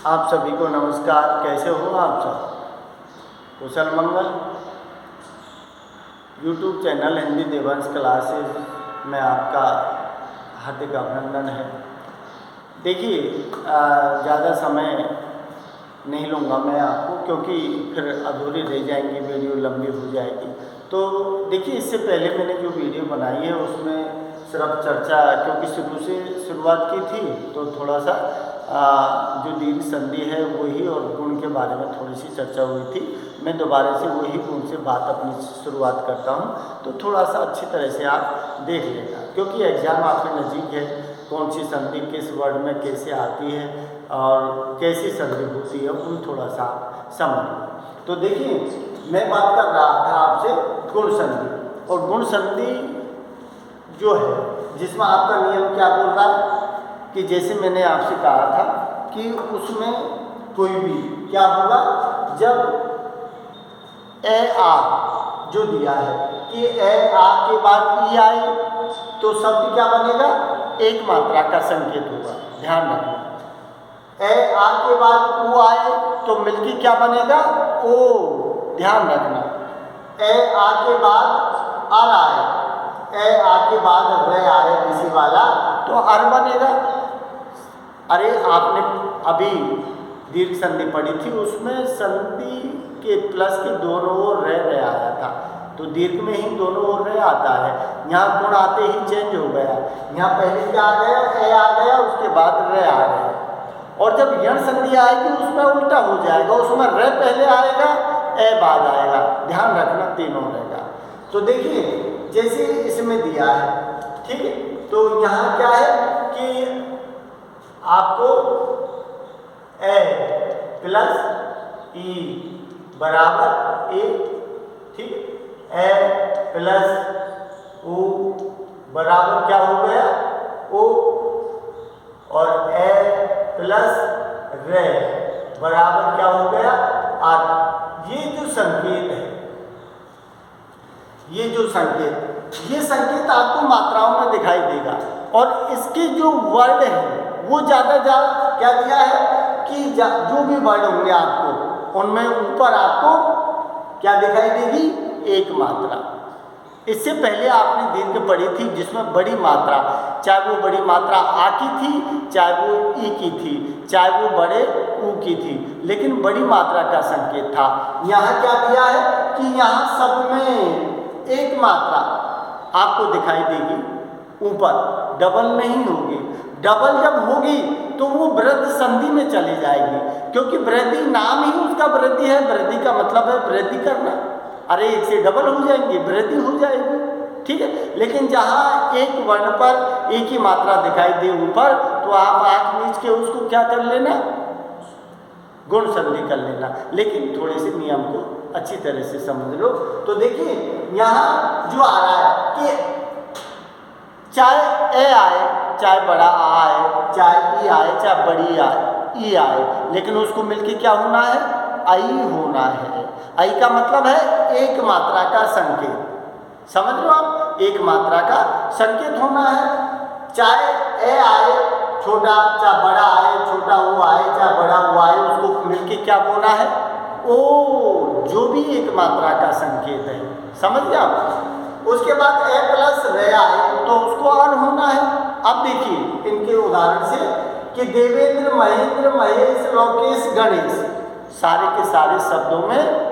आप सभी को नमस्कार। कैसे हो आप सब? कुशल मंगल। YouTube channel Hindi Devansh classes में आपका हार्दिक अभिनंदन है। देखिए, ज़्यादा समय नहीं लूँगा मैं आपको, क्योंकि फिर अधूरी रह जाएंगी, वीडियो लंबी हो जाएगी। तो देखिए, इससे पहले मैंने जो वीडियो बनाई है उसमें सिर्फ चर्चा, क्योंकि शुरुआत की थी तो थोड़ा सा जो दीर्घ संधि है वही और गुण के बारे में थोड़ी सी चर्चा हुई थी। मैं दोबारा से वही गुण से बात अपनी शुरुआत करता हूँ, तो थोड़ा सा अच्छी तरह से आप देख लेना, क्योंकि एग्ज़ाम आपके नज़दीक है। कौन सी संधि किस वर्ड में कैसे आती है और कैसी संधि होती है, वो थोड़ा सा समझ लो। तो देखिए, मैं बात कर रहा था आपसे गुण संधि, और गुण संधि जो है जिसमें आपका नियम क्या बोल रहा है कि जैसे मैंने आपसे कहा था कि उसमें कोई भी क्या होगा, जब ए आ जो दिया है कि ए आ के बाद ई आए तो शब्द क्या बनेगा, एक मात्रा का संकेत होगा। ध्यान रखना। ए आ के बाद ऊ आए तो मिलके क्या बनेगा, ओ। ध्यान रखना। ए आ के बाद अर आए, ए आ के बाद रे आए किसी वाला, तो अर बनेगा। अरे आपने अभी दीर्घ संधि पढ़ी थी, उसमें संधि के प्लस के दोनों ओर रे आया था, तो दीर्घ में ही दोनों ओर रे आता है। यहाँ गुण आते ही चेंज हो गया। यहाँ पहले क्या आ गया, ए आ गया, उसके बाद रे आ गया। और जब यण संधि आएगी उसमें उल्टा हो जाएगा, उसमें रे पहले आएगा, ए बाद आएगा। ध्यान रखना, तीनों रहेगा। तो देखिए, जैसे इसमें दिया है, ठीक है, तो यहाँ क्या है कि आपको ए प्लस ई बराबर ए, ठीक, ए प्लस ओ बराबर क्या हो गया, ओ, और ए प्लस रे बराबर क्या हो गया, आर। ये जो संकेत है, ये संकेत आपको मात्राओं में दिखाई देगा, और इसके जो वर्ड हैं वो ज़्यादा क्या दिया है कि जो भी वर्ड होंगे आपको उनमें ऊपर आपको क्या दिखाई देगी, एक मात्रा। इससे पहले आपने दीर्घ पढ़ी थी जिसमें बड़ी मात्रा, चाहे वो बड़ी मात्रा आ की थी, चाहे वो ई की थी, चाहे वो बड़े ऊ की थी, लेकिन बड़ी मात्रा का संकेत था। यहाँ क्या दिया है कि यहाँ सब में एक मात्रा आपको दिखाई देगी ऊपर, डबल नहीं होगी। डबल जब होगी तो वो वृद्धि संधि में चली जाएगी, क्योंकि वृद्धि नाम ही उसका वृद्धि है। वृद्धि का मतलब है वृद्धि करना। अरे एक से डबल हो जाएंगे, वृद्धि हो जाएगी, ठीक है। लेकिन जहाँ एक वर्ण पर एक ही मात्रा दिखाई दे ऊपर, तो आप आँख मीच के उसको क्या कर लेना, गुण संधि कर लेना। लेकिन थोड़े से नियम को अच्छी तरह से समझ लो। तो देखिए, यहाँ जो आ रहा है कि चाहे ए आए, चाहे बड़ा आ आए, चाहे ई आए, चाहे बड़ी ई आए, लेकिन उसको मिलके क्या होना है, आई होना है। आई का मतलब है एक मात्रा का संकेत। समझ लो आप, एक मात्रा का संकेत होना है। चाहे ए आए छोटा, चाहे बड़ा आए, छोटा वो आए, चाहे बड़ा वो आए, उसको मिलके क्या बोलना है, ओ, जो भी एक मात्रा का संकेत है। समझ गए आप? उसके बाद ए प्लस रे आए तो उसको अर होना है। अब देखिए इनके उदाहरण से कि देवेंद्र, महेंद्र, महेश, लोकेश, गणेश, सारे के सारे शब्दों में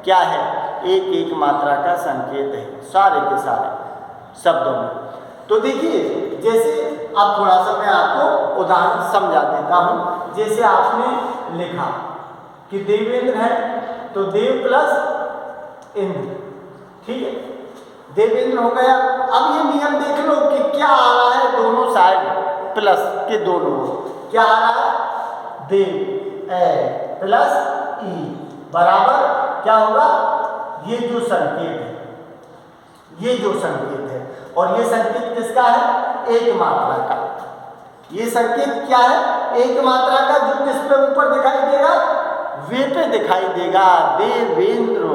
क्या है, एक एक मात्रा का संकेत है, सारे के सारे शब्दों में। तो देखिए, जैसे अब थोड़ा सा मैं आपको उदाहरण समझा देता हूँ। जैसे आपने लिखा कि देवेंद्र है तो देव प्लस इंद्र, ठीक है, देवेंद्र हो गया। अब ये नियम देख लो कि क्या आ रहा है, दोनों साइड प्लस के दोनों क्या आ रहा है, देव ए प्लस ई बराबर क्या होगा, ये जो संकेत है, ये जो संकेत है, और ये संकेत किसका है, एक मात्रा का। ये संकेत क्या है, एक मात्रा का, जो किस पे ऊपर दिखाई देगा, वे पे दिखाई देगा। देवेंद्र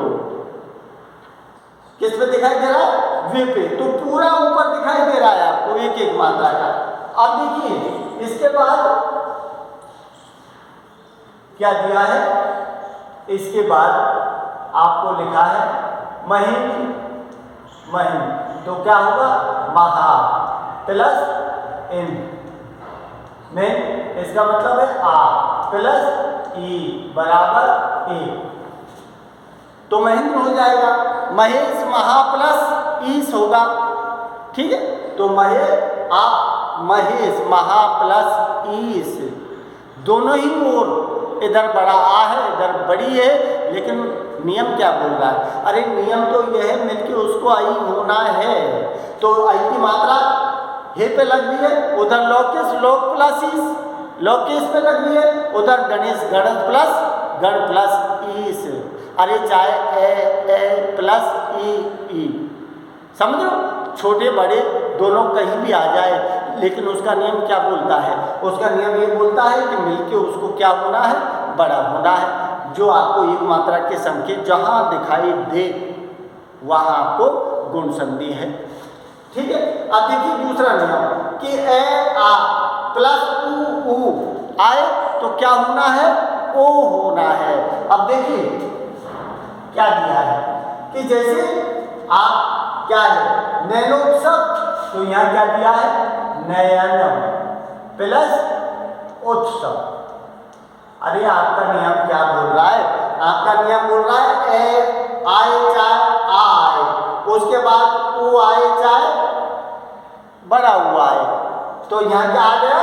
किस पे दिखाई दे रहा है, वे पे, तो पूरा ऊपर दिखाई दे रहा है आपको एक एक मात्रा का। अब देखिए इसके बाद क्या दिया है, इसके बाद आपको लिखा है महीन, महीन, तो क्या होगा महा प्लस इन में, इसका मतलब है आ प्लस ई बराबर ए, तो महेंद्र हो जाएगा। महेश महा प्लस ईस होगा, ठीक है, तो महेश महा प्लस ईस, दोनों ही ओर, इधर बड़ा आ है इधर बड़ी है, लेकिन नियम क्या बोल रहा है, अरे नियम तो यह है मिलके उसको आई होना है, तो आई की मात्रा हे पे लग रही है, उधर लौकेश लोक प्लस ईस, लौकेश पे लग रही है, उधर गणेश गणत प्लस गण प्लस ईस, अरे चाहे ए प्लस ई, समझ लो, छोटे बड़े दोनों कहीं भी आ जाए, लेकिन उसका नियम क्या बोलता है, उसका नियम ये बोलता है कि मिलके उसको क्या होना है, बड़ा होना है। जो आपको एक मात्रा के संकेत जहां दिखाई दे वहां आपको गुण संधि है, ठीक है। अब देखिए दूसरा नियम कि ए आ प्लस ऊ आए तो क्या होना है, ओ होना है। अब देखिए क्या दिया है कि जैसे आप क्या है नैनोत्सव, तो यहाँ क्या दिया है नयनम प्लस उत्सव। अरे आपका नियम क्या बोल रहा है, आपका नियम बोल रहा है ए आए चाहे आ आए, उसके बाद ऊ आए चाहे बड़ा हुआ है, तो यहाँ क्या आ गया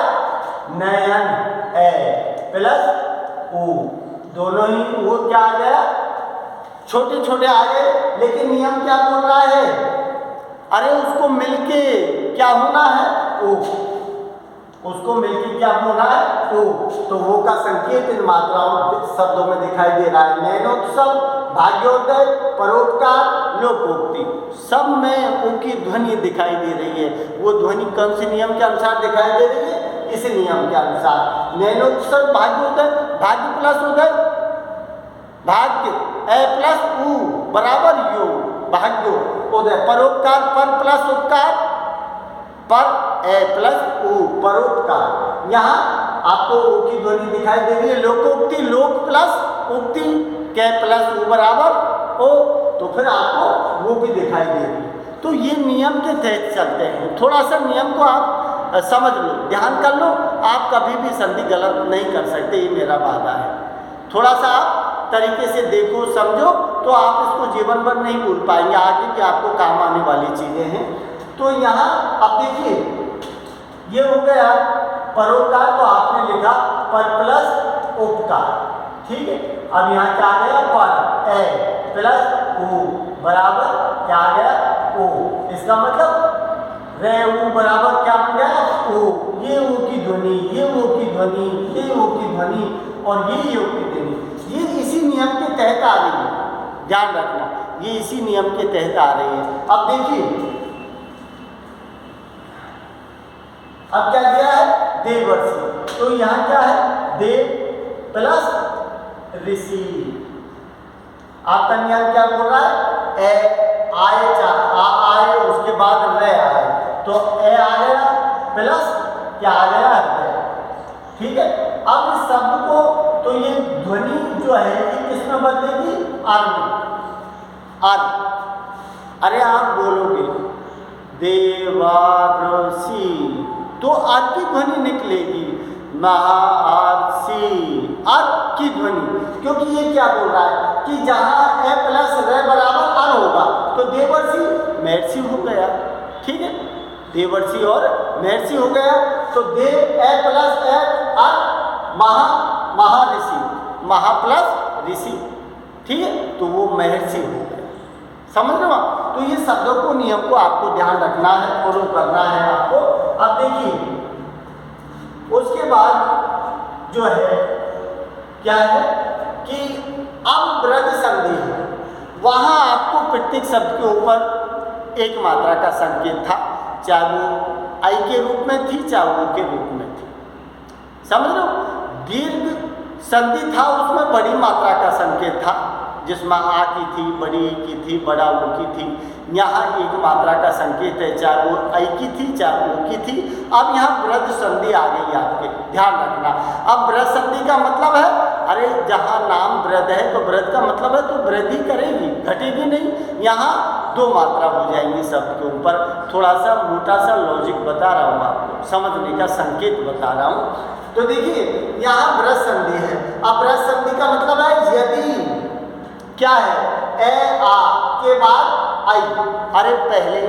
नयन ए प्लस ऊ, दोनों ही वो क्या आ गया छोटे छोटे आ गए, लेकिन नियम क्या बोल रहा है, अरे उसको मिलके क्या होना है ओ, उसको मिलके क्या होना है ओ, तो वो का संकेत इन मात्राओं शब्दों में दिखाई दे रहा है। नैनोत्सव, भाग्योदय, परोपकार, लोकोक्ति, सब में ओ की ध्वनि दिखाई दे रही है। वो ध्वनि कौन से नियम के अनुसार दिखाई दे रही है, इस नियम के अनुसार। नैनोत्सव भाग्योदय, भाग्य प्लस उदय, भाग्य ए प्लस ऊ बराबर यू, भाग्यो उदय, परोपकार पर प्लस उपकार, पर ए प्लस ऊ परोपकार, यहाँ आपको ओ की ध्वनि दिखाई दे रही है। लोकोक्ति लोक प्लस उक्ति के प्लस ऊ बराबर ओ, तो फिर आपको वो भी दिखाई दे रही है। तो ये नियम के तहत चलते हैं। थोड़ा सा नियम को आप समझ लो, ध्यान कर लो, आप कभी भी संधि गलत नहीं कर सकते, ये मेरा वादा है। थोड़ा सा आप तरीके से देखो समझो, तो आप इसको जीवन भर नहीं भूल पाएंगे, आगे भी आपको काम आने वाली चीज़ें हैं। तो यहाँ अब देखिए ये हो गया परोपकार, तो आपने लिखा पर प्लस उपकार, ठीक है। अब यहाँ क्या आ गया पर ए प्लस ऊ बराबर क्या आ गया ओ, इसका मतलब रे ऊ बराबर क्या बन गया ओ, ये ऊ की ध्वनि, ये ऊ की ध्वनि, ये ऊ की ध्वनि और ये ऊ की ध्वनि, ये इसी नियम के तहत आ रही है, ध्यान रखना, ये इसी नियम के तहत आ रही है। अब देखिए अब क्या दिया है देवर्षि, तो यहाँ क्या है देव प्लस ऋषि। आपका नियम क्या बोल रहा है ए आए आए, उसके बाद रे आए, तो ए आ गया प्लस क्या आ गया रे, ठीक है। अब इस शब्द को, तो ये ध्वनि जो है ये किस में बदलेगी आर में, आर। अरे आप बोलोगे देवारसी, तो आर की ध्वनि निकलेगी, महाआरसी, आर की ध्वनि, क्योंकि ये क्या बोल रहा है कि जहां ए प्लस रे बराबर आर होगा तो देवर्षि महर्षि हो गया, ठीक है, देवर्षि और महर्षि हो गया, तो देव ए प्लस ए आर महाऋषि, महा प्लस ऋषि, ठीक है, तो वो महर्षि हो गया, समझ रहे हो। तो ये शब्दों को नियम को आपको ध्यान रखना है, फॉलो करना है आपको। अब देखिए उसके बाद जो है क्या है कि अब वृद्ध संधि है, वहाँ आपको प्रत्येक शब्द के ऊपर एक मात्रा का संकेत था, चाहे वो आई के रूप में थी चाहे वो के रूप में थी, समझ लो। दीर्घ संधि था, उसमें बड़ी मात्रा का संकेत था, जिसमें आ की थी, बड़ी की थी, बड़ा वो की थी। यहाँ एक मात्रा का संकेत है, चाहे वो आई की थी चाहे वो की थी। अब यहाँ वृद्ध संधि आ गई आपके, ध्यान रखना। अब वृद्ध संधि का मतलब है अरे जहाँ नाम वृद्ध है तो वृद्ध का मतलब है तो वृद्धि करेगी, घटेगी नहीं। यहाँ दो मात्रा हो जाएंगी शब्द के ऊपर। थोड़ा सा मोटा सा लॉजिक बता रहा हूँ आपको, समझने का संकेत बता रहा हूँ। तो देखिए यहाँ ब्रज संधि है। अब ब्रज संधि का मतलब है यदि क्या है, ए आ के बाद आई। अरे पहले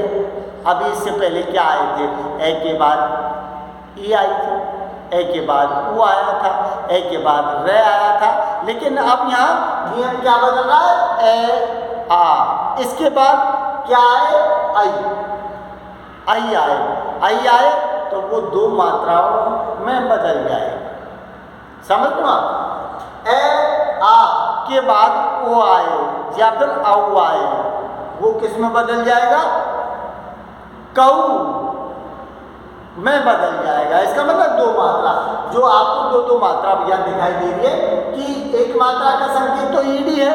अभी इससे पहले क्या आए थे, ए के बाद ई आई थी, ए के बाद ऊ आया था, ए के बाद रे आया था। लेकिन अब यहाँ नियम क्या बदल रहा है, ए आ, इसके बाद क्या आए, आई, आई आए, आई आए तो वो दो मात्राओं में बदल जाएगा। समझ लो आप, ए आ के बाद ओ आए या फिर औ आए, वो किस में बदल जाएगा, कऊ में बदल जाएगा। इसका मतलब दो मात्रा, जो आपको दो मात्रा यहाँ दिखाई दे रही है कि एक मात्रा का संकेत तो ईडी है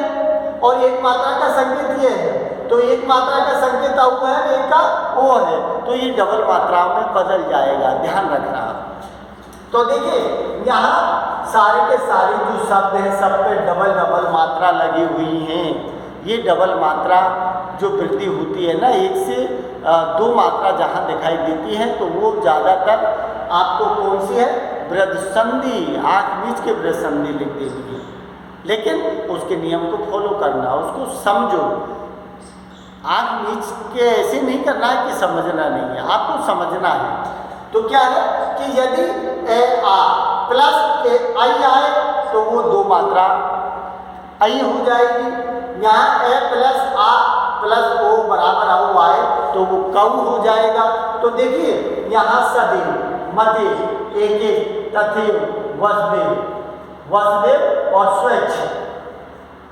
और एक मात्रा का संकेत ये है, तो एक मात्रा का संकेत औ है, एक का ओ है, तो ये डबल मात्राओं में बदल जाएगा, ध्यान रखना। तो देखिए यहाँ सारे के सारे जो शब्द हैं सब पे डबल डबल मात्रा लगी हुई हैं। ये डबल मात्रा जो वृद्धि होती है ना, एक से दो मात्रा जहाँ दिखाई देती है तो वो ज़्यादातर आपको कौन सी है, वृद्ध संधि, आँख बीच के वृद्ध संधि लिख देती है। लेकिन उसके नियम को फॉलो करना, उसको समझो। आँख नीच के ऐसे नहीं करना है कि समझना नहीं है, आपको समझना है। तो क्या है कि यदि ए आ प्लस ए आई आए तो वो दो मात्रा आई हो जाएगी। यहाँ ए प्लस आ प्लस ओ बराबर औ आए तो वो कऊ हो जाएगा। तो देखिए यहाँ सदैव, मते, एके, तथैव, वसुदेव, वसुदेव और स्वैच्छिक,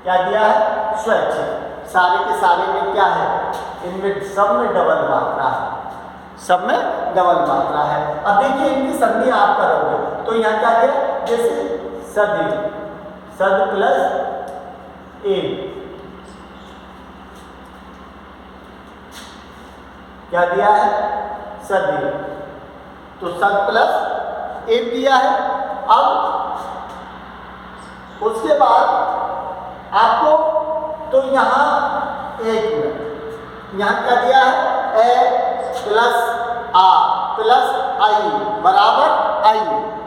क्या दिया है, स्वैच्छिक। सारे के सारे में क्या है, इनमें सब में डबल मात्रा है, सब में डबल मात्रा है। अब देखिए इनकी संधि आप करोगे तो यहाँ क्या है, जैसे सदैव, सद प्लस ए, क्या दिया है, सदैव, तो सद प्लस ए दिया है। अब उसके बाद आपको तो यहाँ एक मिनट, यहाँ क्या दिया है, ए प्लस आ प्लस आई बराबर आई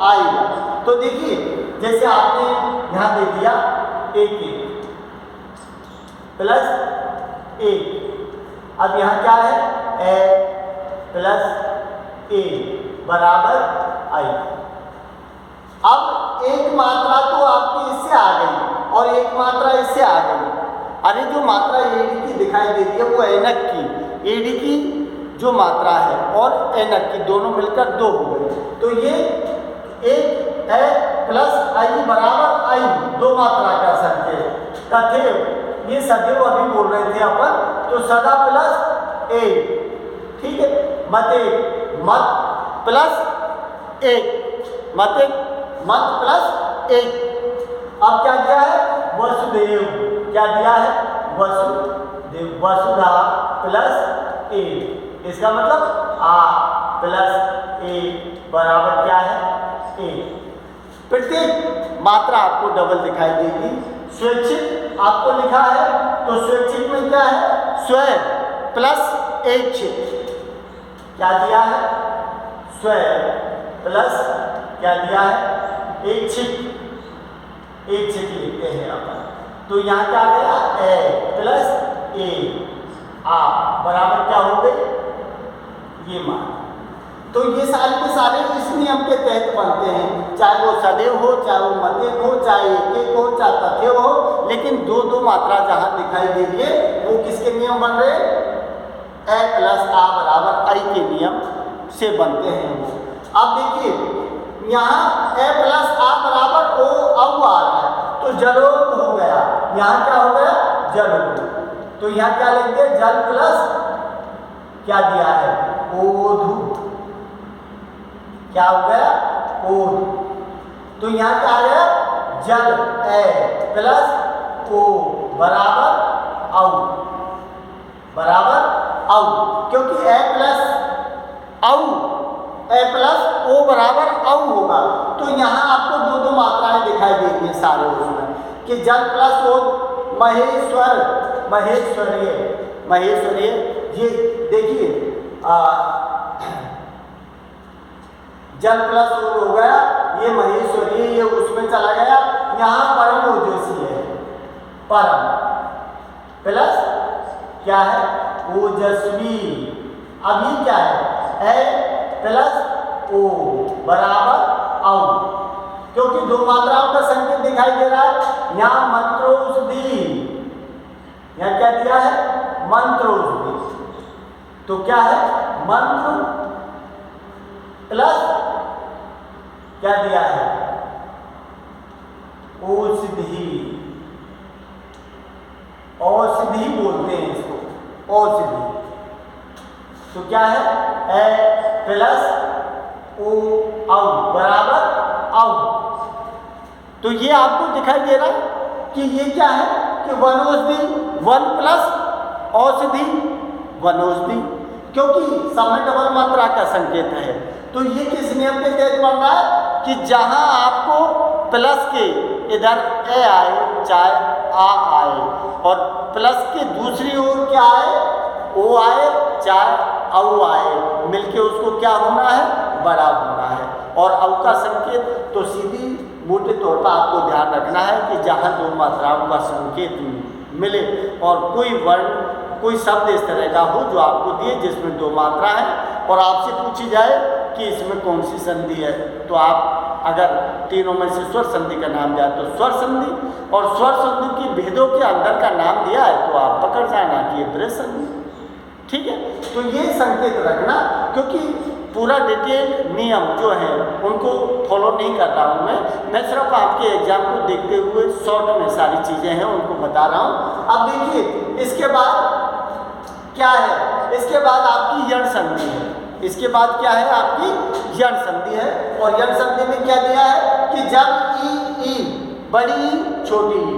आएगा। तो देखिए जैसे आपने यहाँ दे दिया एक प्लस ए, अब यहाँ क्या है, ए प्लस ए बराबर आई। अब एक मात्रा तो आपकी इससे आ गई और एक मात्रा इससे आ गई। अरे जो मात्रा एडी की दिखाई दे रही है वो एनक की, एडी की जो मात्रा है और एनक की दोनों मिलकर दो हो गई। तो ये एक है प्लस आई बराबर आई, दो मात्रा का संकेत। तथैव, ये सदैव अभी बोल रहे थे अपन, तो सदा प्लस ए, ठीक है। मते, मत प्लस एक, मते मत प्लस एक। अब क्या दिया है, वसुदेव, क्या दिया है, वसुदेव, वसुधा प्लस ए। इसका मतलब आ प्लस ए बराबर क्या है, ए। प्रत्येक मात्रा आपको डबल दिखाई देगी। स्वैच्छिक आपको लिखा है तो स्वैच्छिक में क्या है, स्व प्लस ऐच्छिक, क्या दिया है, स्व प्लस क्या दिया है, ऐच्छिक, ऐच्छिक लिखते हैं अपन। तो यहाँ क्या आ गया, ए प्लस ए आ बराबर क्या हो गई, ये मान। तो ये सारे के सारे इस नियम के तहत बनते हैं, चाहे वो सदैव हो, चाहे वो मतेक हो, चाहे एक हो, चाहे तथैव हो। लेकिन दो दो मात्रा जहाँ दिखाई दे रही है वो किसके नियम बन रहे, ए प्लस आ बराबर आई के नियम से बनते हैं वो। अब देखिए यहाँ ए प्लस आ बराबर ओ औ आ रहा है तो जलोद हो गया। यहाँ क्या हो गया, जलोद। तो यहाँ क्या लेंगे, जल प्लस क्या दिया है, ओधु, क्या हो गया, ओधु। तो यहाँ क्या आ गया, जल ए प्लस ओ बराबर औ, बराबर औ, क्योंकि ए प्लस औ, ए प्लस ओ बराबर औ होगा। तो यहाँ आपको दो दो मात्राएं दिखाई दे रही है, सारे उसमें कि जल प्लस ओ महेश्वर, महेश्वरीय, महेश्वरीय। ये देखिए जल प्लस ओ हो गया, ये महेश्वरीय, ये उसमें चला गया। यहाँ परम ओजस्वी है, परम प्लस क्या है ओजस्वी। अब ये क्या है ए प्लस ओ बराबर औ, क्योंकि दो मात्राओं का संकेत दिखाई दे रहा है। यहाँ मंत्रोषधि, यहाँ क्या दिया है मंत्रोषधि, तो क्या है मंत्र प्लस क्या दिया है औषधि, औषधि बोलते हैं इसको, औषधि। तो क्या है ए प्लस ओ औ बराबर औ। तो ये आपको दिखाई दे रहा है कि ये क्या है कि वनौषधि, वन प्लस औषधि वनौषधि, क्योंकि समय डबल मात्रा का संकेत है। तो ये किस नियम के तहत बन रहा है कि जहां आपको प्लस के इधर ए आए चाहे आ आए, और प्लस के दूसरी ओर क्या आए ओ आए चाहे औ आए, मिलके उसको क्या होना है बड़ा होना है। और औ का संकेत तो सीधी मोटे तौर पर आपको ध्यान रखना है कि जहाँ दो मात्राओं का संकेत मिले और कोई वर्ण कोई शब्द इस तरह का हो जो आपको दिए जिसमें दो मात्रा है और आपसे पूछी जाए कि इसमें कौन सी संधि है, तो आप अगर तीनों में से स्वर संधि का नाम दिया तो स्वर संधि, और स्वर संधि की भेदों के अंदर का नाम दिया है तो आप पकड़ जाना कि ये ब्रज संधि। ठीक है, तो ये संकेत रखना, क्योंकि पूरा डिटेल नियम जो है उनको फॉलो नहीं कर रहा हूँ मैं सिर्फ आपके एग्जाम को देखते हुए शॉर्ट में सारी चीज़ें हैं उनको बता रहा हूँ। अब देखिए इसके बाद क्या है, इसके बाद आपकी यण संधि है। इसके बाद क्या है आपकी यण संधि है, और यण संधि में क्या दिया है कि जब ई बड़ी ई छोटी ई,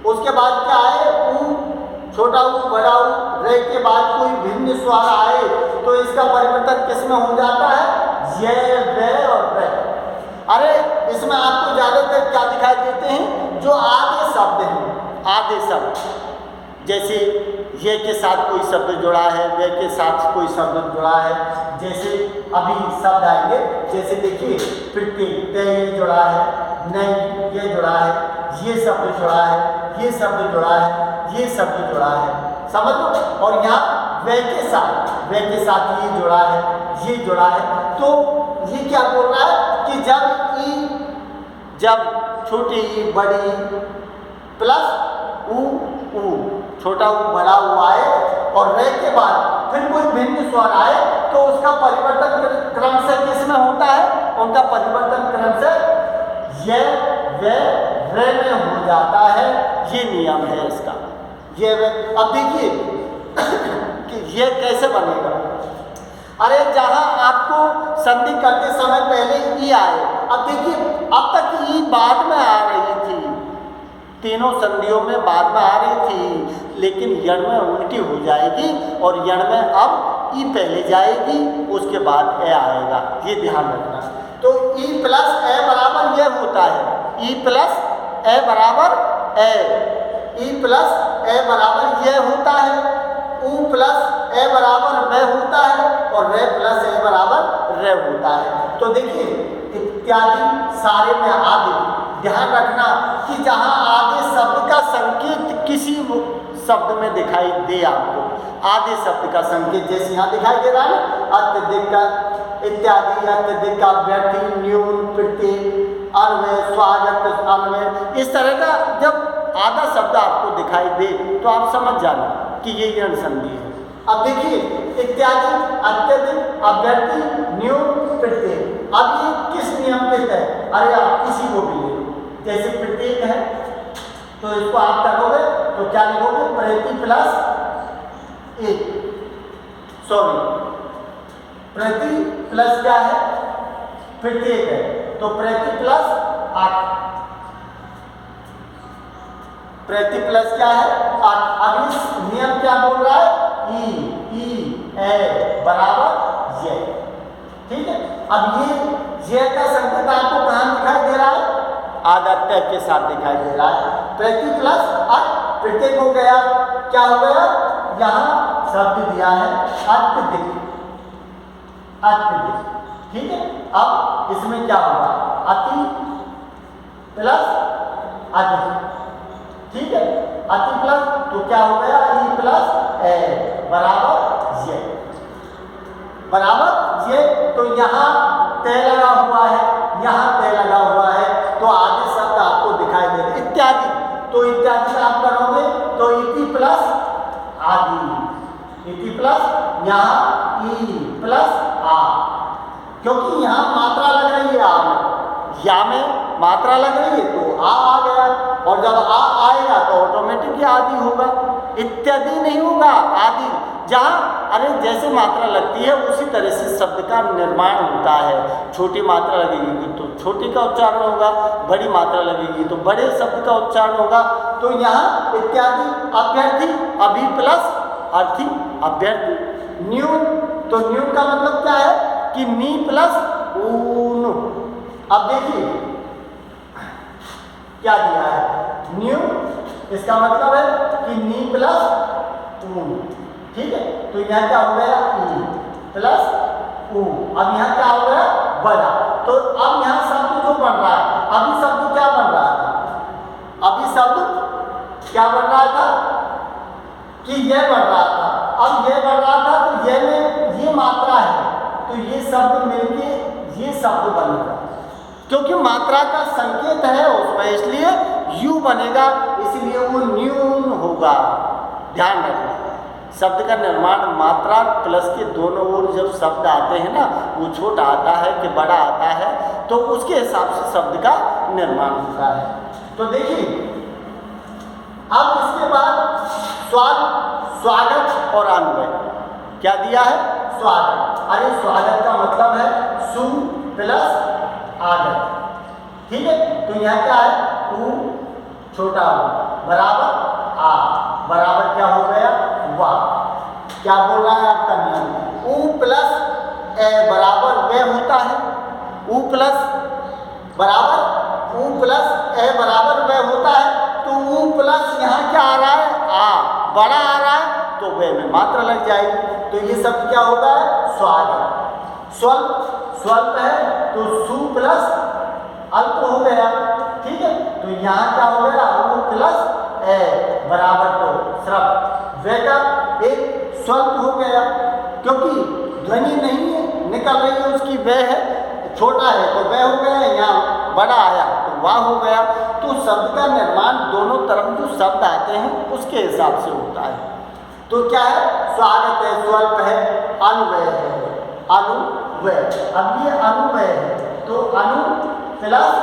उसके बाद क्या है ऊ छोटा ऊ बड़ा ऊ, रे के बाद कोई भिन्न स्वर आए तो इसका परिवर्तन किसमें हो जाता है ये वे और रे। अरे इसमें आपको ज्यादातर क्या दिखाई देते हैं जो आधे शब्द हैं, आधे शब्द, जैसे ये के साथ कोई शब्द जुड़ा है, वे के साथ कोई शब्द जुड़ा है। जैसे अभी शब्द आएंगे, जैसे देखिए प्रत्येक ये जुड़ा है, नहीं ये जुड़ा है, ये शब्द जुड़ा है, ये शब्द जुड़ा है, ये शब्द जुड़ा है, समझ लो। और यहाँ वे के साथ ये जुड़ा है, ये जुड़ा है। तो ये क्या बोल रहा है कि जब छोटी ई बड़ी प्लस ऊ छोटा ऊ बड़ा ऊ आए और रे के बाद फिर कोई भिन्न स्वर आए तो उसका परिवर्तन क्रम से किसमें होता है, उनका परिवर्तन क्रम से ये वे रे में हो जाता है। ये नियम है इसका, ये वे। अब देखिए कि ये कैसे बनेगा। अरे जहां आपको संधि करते समय पहले ई आए, अब देखिए अब तक ई बाद में आ रही थी, तीनों संधियों में बाद में आ रही थी, लेकिन यण में उल्टी हो जाएगी और यण में अब ई पहले जाएगी उसके बाद ए आएगा, ये ध्यान रखना। तो ई प्लस ए बराबर ये होता है, ई प्लस ए बराबर ए, ई प्लस ए बराबर ये होता है, ऊ प्लस ए बराबर वे होता है और वे प्लस ए बराबर रे होता है। तो देखिए इत्यादि सारे में आदि, ध्यान रखना कि जहां आगे शब्द का संकेत किसी शब्द में दिखाई दे आपको, आधे शब्द का संकेत जैसे यहाँ दिखाई दे रहा है अत्यधिक का इत्यादि, अत्यधिक का व्यक्ति न्यून प्रत्यय अन्वय स्वागत अन्वय, इस तरह का जब आधा शब्द आपको दिखाई दे तो आप समझ जाना कि ये यण संधि है। अब देखिए इत्यादि अत्यधिक अभ्यर्थी न्यून प्रत्यय, अब ये किस नियम के तहत, अरे आप किसी को भी ले लो, जैसे प्रत्येक है तो इसको आप करोगे तो क्या लिखोगे प्रति प्लस एक, सॉरी प्रति प्लस क्या है प्रत्येक है तो प्रति प्लस 8, प्रति प्लस क्या है 8। अब इस नियम क्या बोल रहा है ई ए बराबर ये, ठीक है। अब ये का संकेत आपको कहाँ दिखाई दे रहा है आदित्य के साथ दिखाई दे रहा है। प्रति प्लस अत प्रत्येक हो गया, क्या हो गया, यहाँ शब्द दिया है अत्यधिक, अत्यधिक, ठीक है। अब इसमें क्या होगा, अति प्लस अधिक, ठीक है, अति प्लस तो क्या हो गया, ई प्लस ए बराबर ये, बराबर ये। तो यहाँ तय लगा हुआ है, यहाँ तय लगा हुआ है, तो आगे शब्द आपको दिखाई दे रहे इत्यादि। तो इत्यादि में आप करोगे तो इति प्लस आदि, इति प्लस यहाँ ई प्लस आ, क्योंकि यहाँ मात्रा लग रही है आ में, या में मात्रा लग रही है तो आ गया, और जब आ आएगा तो ऑटोमेटिक आदि होगा, इत्यादि नहीं होगा, आदि। जहाँ अरे जैसे मात्रा लगती है उसी तरह से शब्द का निर्माण होता है। छोटी मात्रा लगेगी तो छोटी का उच्चारण होगा, बड़ी मात्रा लगेगी तो बड़े शब्द का उच्चारण होगा। तो यहाँ इत्यादि अभ्यर्थी, अभी प्लस अर्थी अभ्यर्थी, न्यून, तो न्यून का मतलब क्या है कि नी प्लस ऊन। अब देखिए क्या दिया है, न्यू, इसका मतलब है कि नी प्लस ऊन, ठीक है। तो यहाँ क्या हो गया, ई प्लस ऊ। अब यहाँ क्या हो गया, बड़ा। तो अब यहाँ शब्द जो बन रहा है, अभी शब्द क्या बन रहा था, अभी शब्द क्या बन रहा था कि ये बन रहा था, अब ये बन रहा था तो ये में ये मात्रा है, तो ये शब्द मिलके ये शब्द बनेगा, क्योंकि मात्रा का संकेत है उसमें, इसलिए यू बनेगा, इसलिए वो न्यून होगा। ध्यान रखना, शब्द का निर्माण मात्रा प्लस के दोनों ओर जब शब्द आते हैं ना, वो छोटा आता है कि बड़ा आता है, तो उसके हिसाब से शब्द का निर्माण होता है। तो देखिए अब इसके बाद स्वागत और अन्वय क्या दिया है, स्वागत। अरे स्वागत का मतलब है सु प्लस आगत, ठीक है। तो यहाँ क्या है, ऊ छोटा ऊ बराबर आ, बराबर क्या हो गया, वाह। क्या बोल रहा है आपका नियम, ऊ प्लस ए बराबर वे होता है, ऊ प्लस बराबर ऊ प्लस ए बराबर वे होता है। तो ऊ प्लस यहाँ क्या आ रहा है, आ, बड़ा आ रहा है तो वे में मात्रा लग जाएगी, तो ये सब क्या होगा, स्वागत। स्वल्प, स्वल्प है तो सु प्लस अल्प हो गया, ठीक है। तो यहाँ क्या हो गया, ऊ प्लस ए बराबर तो श्रव, वे का एक स्वल्प हो गया, क्योंकि ध्वनि नहीं है निकल रही है उसकी, वे है, छोटा है तो वे हो गया, यहाँ बड़ा आया तो वाह हो गया। तो शब्द का निर्माण दोनों तरफ जो शब्द आते हैं उसके हिसाब से होता है। तो क्या है, स्वागत है, स्वल्प है, अनुव्यय है, अनुव्यय। अब ये अनुव्यय है तो अनु प्लस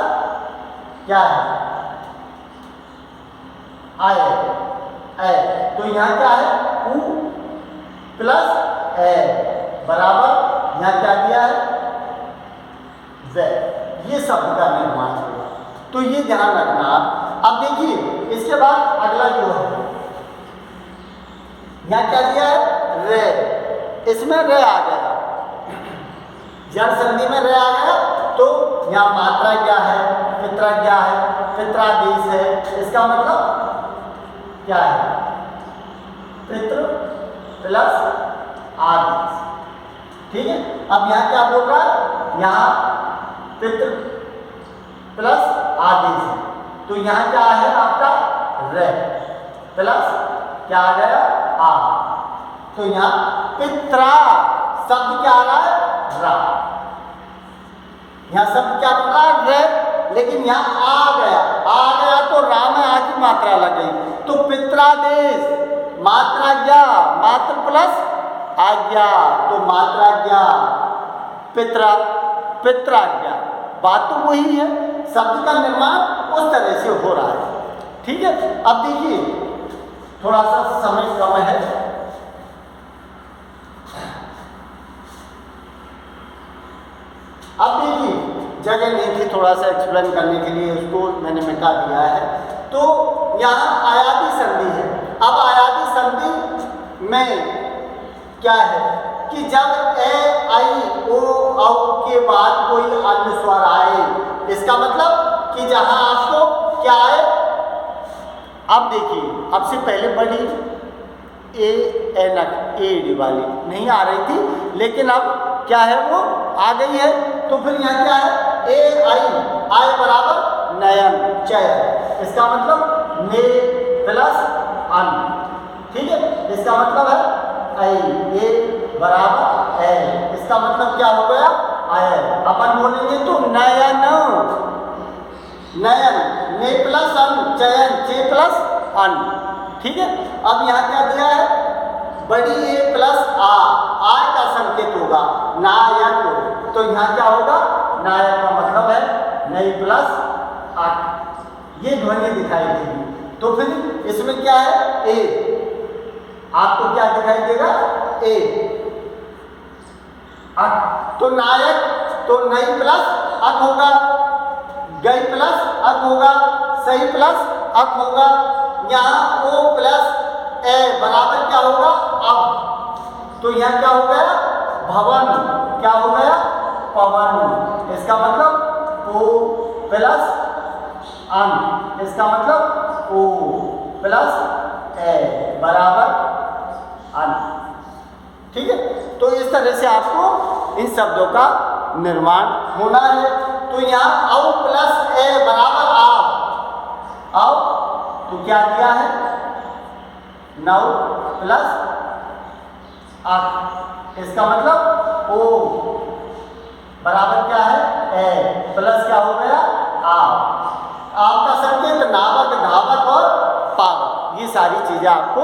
क्या है, आए, ए, तो यहाँ क्या है, ऊ प्लस ए बराबर यहाँ क्या दिया है, वे। ये शब्द का निर्माण होगा, तो ये ध्यान रखना आप। अब देखिए इसके बाद अगला जो है, यहाँ क्या दिया है, रे, इसमें रे आ गया, जड़ संधि में रे आ गया, तो यहाँ मात्रा क्या है, पित्रा क्या है, पित्रादेश है, इसका मतलब क्या है, पितृ प्लस आदेश, ठीक है। अब यहाँ क्या बोल रहा है, यहाँ पितृ प्लस आदेश है, तो यहाँ क्या है आपका, रे प्लस क्या आ गया, आ। तो यहाँ पित्रा शब्द क्या आ रहा है, रा, यहाँ शब्द क्या बन रहा है, रे, लेकिन यहाँ आ गया तो रा में आ की मात्रा लग गई, तो पित्रादेश, मात्रा क्या, मात्र प्लस आज्ञा, तो मात्रा क्या, पित्रा, पित्राज्ञा, बात तो वही है, शब्द का निर्माण उस तरह से हो रहा है, ठीक है। अब देखिए थोड़ा सा समय कम है, अब देखिए जगह नहीं थी थोड़ा सा एक्सप्लेन करने के लिए, उसको मैंने मिटा दिया है। तो यहाँ आयादी संधि है। अब आयादी संधि में क्या है कि जब ए, आई, ओ, औ के बाद कोई अन्य स्वर आए, इसका मतलब कि जहां आपको क्या है, अब देखिए अब से पहले बड़ी ए एनक ए वाली नहीं आ रही थी, लेकिन अब क्या है वो आ गई है। तो फिर यहाँ क्या है, ए आई, आई बराबर नयन चयन, इसका मतलब ने प्लस अन, ठीक है, इसका मतलब है आई, ए बराबर ए, इसका मतलब क्या हो गया, आय। अपन बोलेंगे तो नयन, नयन ने प्लस अन चयन चे प्लस अन, ठीक है। अब यहाँ क्या दिया है, बड़ी ए प्लस आ का संकेत होगा नायक, तो यहाँ क्या होगा, नायक का मतलब है नई प्लस आ, ये ध्वनि दिखाई देगी। तो फिर इसमें क्या है, ए, आपको क्या दिखाई देगा, ए अक, तो नायक तो नई प्लस अक होगा, गई प्लस अक होगा, सही प्लस अक होगा, यहाँ ओ प्लस ए बराबर क्या होगा अब, तो यहाँ क्या हो गया, भवन, क्या हो गया, पवन, इसका मतलब ओ प्लस अन, इसका मतलब ओ प्लस ए बराबर अन, ठीक है। तो इस तरह से आपको इन शब्दों का निर्माण होना है। तो यहाँ औ प्लस ए बराबर आओ, तो क्या दिया है, नौ प्लस अक, इसका मतलब ओ बराबर क्या है, ए प्लस क्या हो गया, आप का संकेत नावक, धावक और पावक, ये सारी चीजें आपको